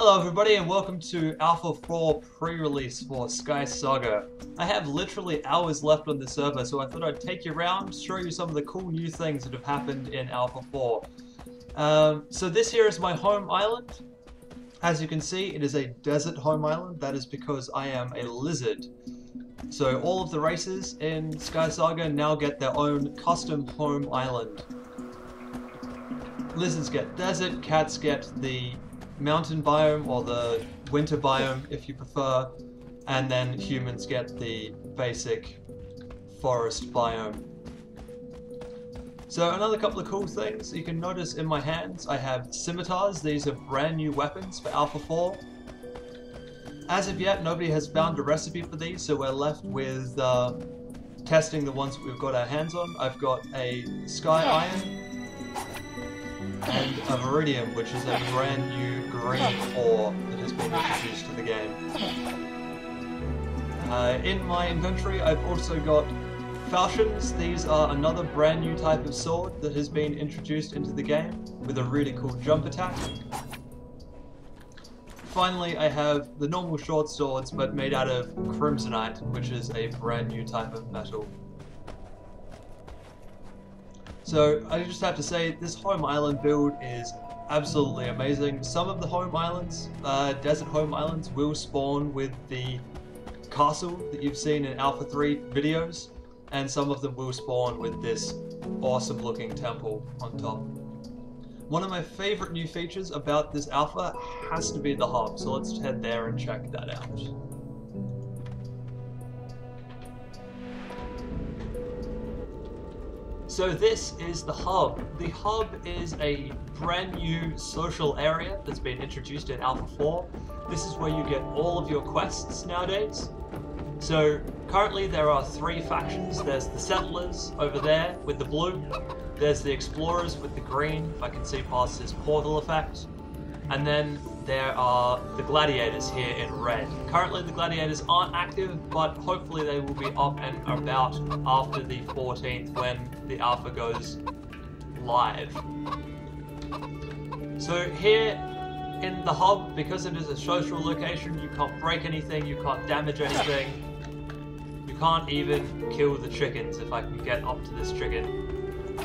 Hello everybody and welcome to Alpha 4 pre-release for SkySaga. I have literally hours left on the server, so I thought I'd take you around, show you some of the cool new things that have happened in Alpha 4. So this here is my home island. As you can see, it is a desert home island. That is because I am a lizard. So all of the races in SkySaga now get their own custom home island. Lizards get desert, cats get the mountain biome, or the winter biome if you prefer, and then humans get the basic forest biome. So another couple of cool things you can notice in my hands, I have scimitars. These are brand new weapons for Alpha 4. As of yet, nobody has found a recipe for these, so we're left with testing the ones that we've got our hands on. I've got a sky iron and a viridium, which is a brand new green ore that has been introduced to the game. In my inventory I've also got falchions. These are another brand new type of sword that has been introduced into the game with a really cool jump attack. Finally, I have the normal short swords but made out of crimsonite, which is a brand new type of metal. So I just have to say, this home island build is absolutely amazing. Some of the home islands, desert home islands, will spawn with the castle that you've seen in Alpha 3 videos, and some of them will spawn with this awesome looking temple on top. One of my favorite new features about this alpha has to be the hub, so let's head there and check that out. So this is the hub. The hub is a brand new social area that's been introduced in Alpha 4. This is where you get all of your quests nowadays. So currently there are 3 factions. There's the settlers over there with the blue. There's the explorers with the green, if I can see past this portal effect. And then there are the gladiators here in red. Currently the gladiators aren't active, but hopefully they will be up and about after the 14th when the alpha goes live. So here in the hub, because it is a social location, you can't break anything, you can't damage anything, you can't even kill the chickens if I can get up to this chicken.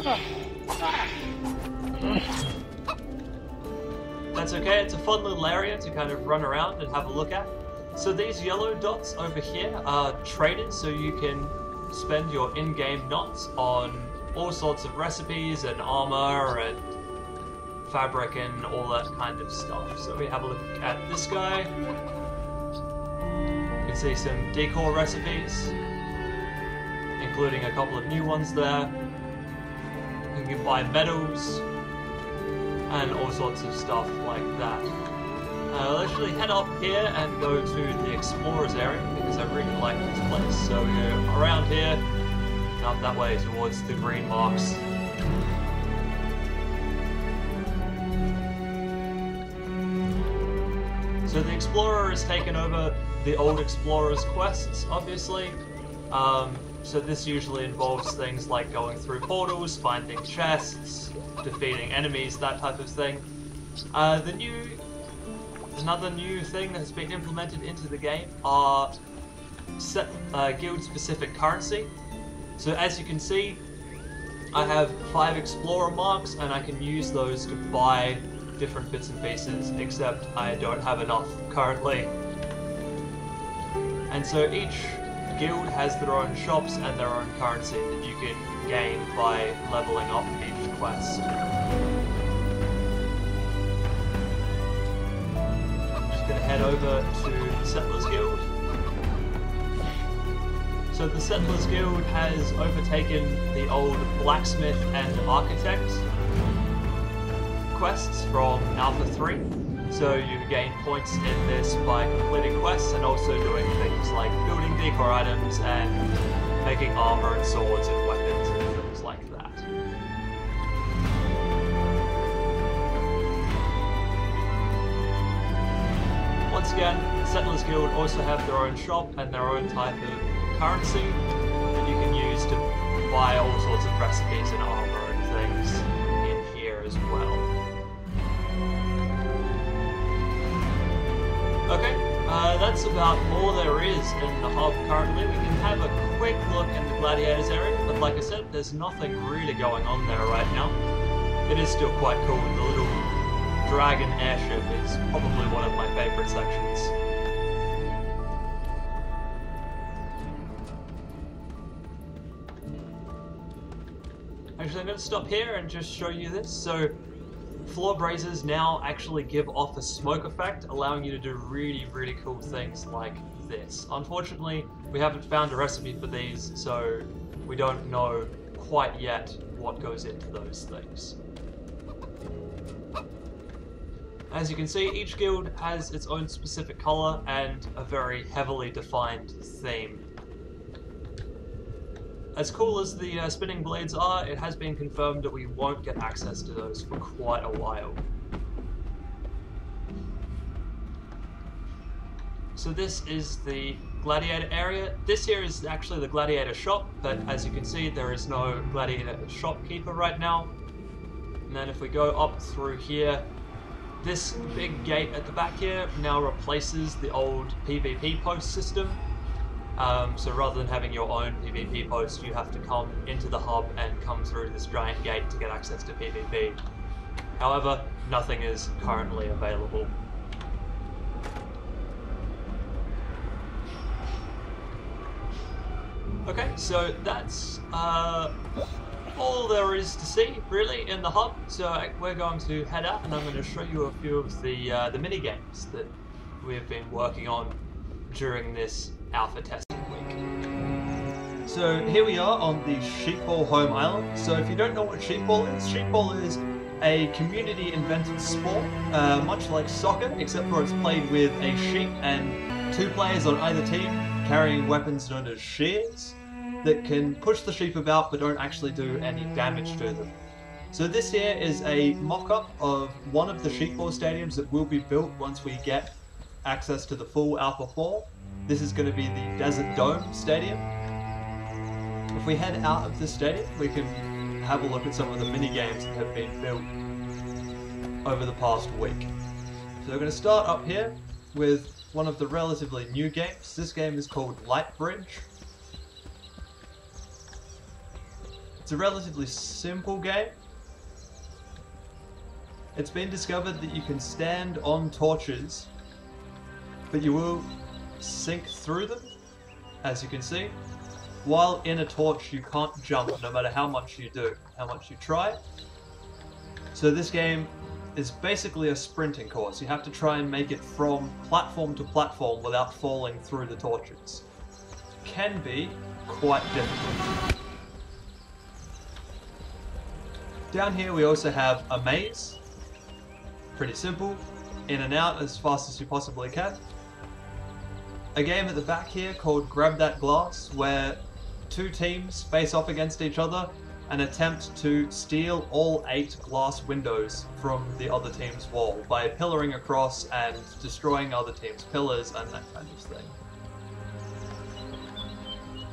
That's okay, it's a fun little area to kind of run around and have a look at. So these yellow dots over here are traded, so you can spend your in-game knots on all sorts of recipes and armor and fabric and all that kind of stuff. So we have a look at this guy. You can see some decor recipes, including a couple of new ones there. You can buy medals and all sorts of stuff like that. Let's actually head up here and go to the explorers area because I really like this place. So we're around here, up that way towards the green marks. So the explorer has taken over the old explorers quests, obviously. So this usually involves things like going through portals, finding chests, defeating enemies, that type of thing. Another new thing that has been implemented into the game are guild-specific currency. So as you can see, I have 5 explorer marks and I can use those to buy different bits and pieces, except I don't have enough currently. And so each guild has their own shops and their own currency that you can gain by leveling up each quest. I'm just going to head over to the Settlers Guild. So the Settlers Guild has overtaken the old Blacksmith and Architect quests from Alpha 3. So you gain points in this by completing quests and also doing things like building decor items and making armor and swords and weapons and things like that. Once again, the Settlers Guild also have their own shop and their own type of currency that you can use to buy all sorts of recipes and armor and things in here as well. Okay, that's about all there is in the hub currently. We can have a quick look in the gladiators area, but like I said, there's nothing really going on there right now. It is still quite cool, and the little dragon airship is probably one of my favorite sections. Actually, I'm going to stop here and just show you this. So, floor braziers now actually give off a smoke effect, allowing you to do really, really cool things like this. Unfortunately, we haven't found a recipe for these, so we don't know quite yet what goes into those things. As you can see, each guild has its own specific color and a very heavily defined theme. As cool as the spinning blades are, it has been confirmed that we won't get access to those for quite a while. So this is the gladiator area. This here is actually the gladiator shop, but as you can see, there is no gladiator shopkeeper right now. And then if we go up through here, this big gate at the back here now replaces the old PvP post system. So rather than having your own PvP post, you have to come into the hub and come through this giant gate to get access to PvP. However, nothing is currently available. Okay, so that's all there is to see, really, in the hub. So we're going to head out, and I'm going to show you a few of the mini games that we've been working on during this alpha testing week. So here we are on the SheepBall home island. So if you don't know what SheepBall is a community-invented sport, much like soccer, except for it's played with a sheep and 2 players on either team carrying weapons known as shears that can push the sheep about but don't actually do any damage to them. So this here is a mock-up of one of the SheepBall stadiums that will be built once we get access to the full Alpha 4. This is going to be the Desert Dome Stadium. If we head out of the stadium, we can have a look at some of the mini games that have been built over the past week. So we're going to start up here with one of the relatively new games. This game is called Light Bridge. It's a relatively simple game. It's been discovered that you can stand on torches, but you will sink through them, as you can see. While in a torch, you can't jump no matter how much you do, how much you try. So this game is basically a sprinting course. You have to try and make it from platform to platform without falling through the torches. Can be quite difficult. Down here we also have a maze. Pretty simple. In and out as fast as you possibly can. A game at the back here called Grab That Glass, where 2 teams face off against each other and attempt to steal all 8 glass windows from the other team's wall by pillaring across and destroying other team's pillars and that kind of thing.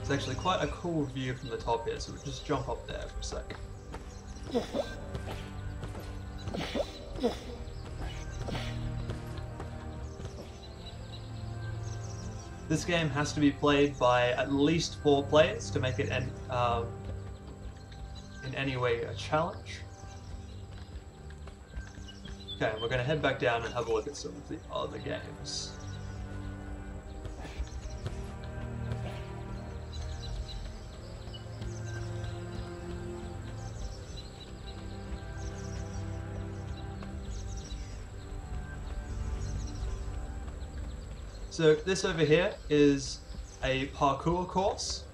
It's actually quite a cool view from the top here, so we'll just jump up there for a sec. This game has to be played by at least 4 players to make it in any way a challenge. Okay, we're going to head back down and have a look at some of the other games. So this over here is a parkour course.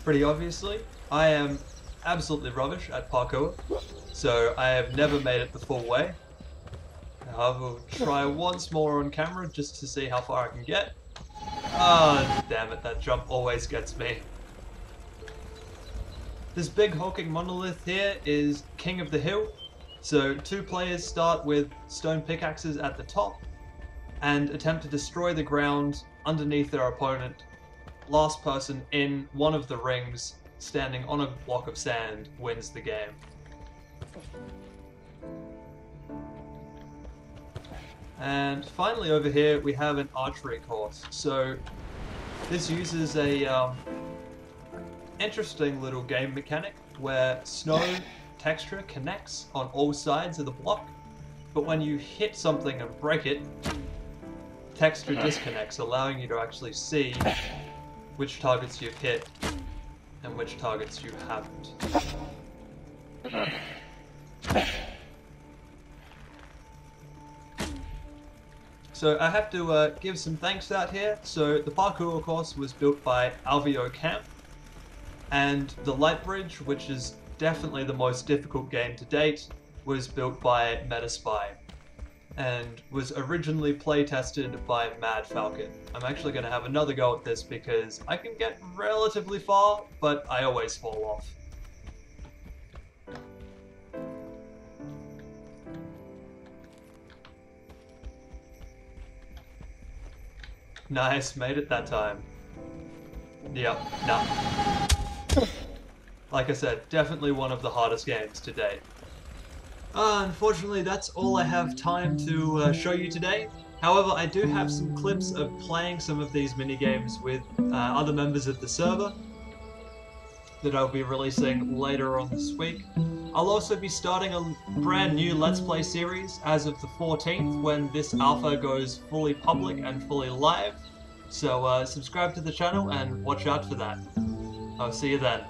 Pretty obviously, I am absolutely rubbish at parkour, so I have never made it the full way. I will try once more on camera just to see how far I can get. Ah, damn it, that jump always gets me. This big hulking monolith here is King of the Hill. So 2 players start with stone pickaxes at the top and attempt to destroy the ground underneath their opponent. Last person in one of the rings standing on a block of sand wins the game. And finally over here we have an archery course. So this uses a interesting little game mechanic where snow texture connects on all sides of the block, but when you hit something and break it, texture disconnects, allowing you to actually see which targets you've hit and which targets you haven't. So I have to give some thanks out here. So the parkour course was built by Alveo Camp, and the light bridge, which is definitely the most difficult game to date, was built by Metaspy and was originally play tested by Mad Falcon. I'm actually going to have another go at this because I can get relatively far, but I always fall off. Nice, made it that time. Yep, no. Like I said, definitely one of the hardest games to date. Unfortunately, that's all I have time to show you today. However, I do have some clips of playing some of these minigames with other members of the server that I'll be releasing later on this week. I'll also be starting a brand new Let's Play series as of the 14th when this alpha goes fully public and fully live. So subscribe to the channel and watch out for that. I'll see you then.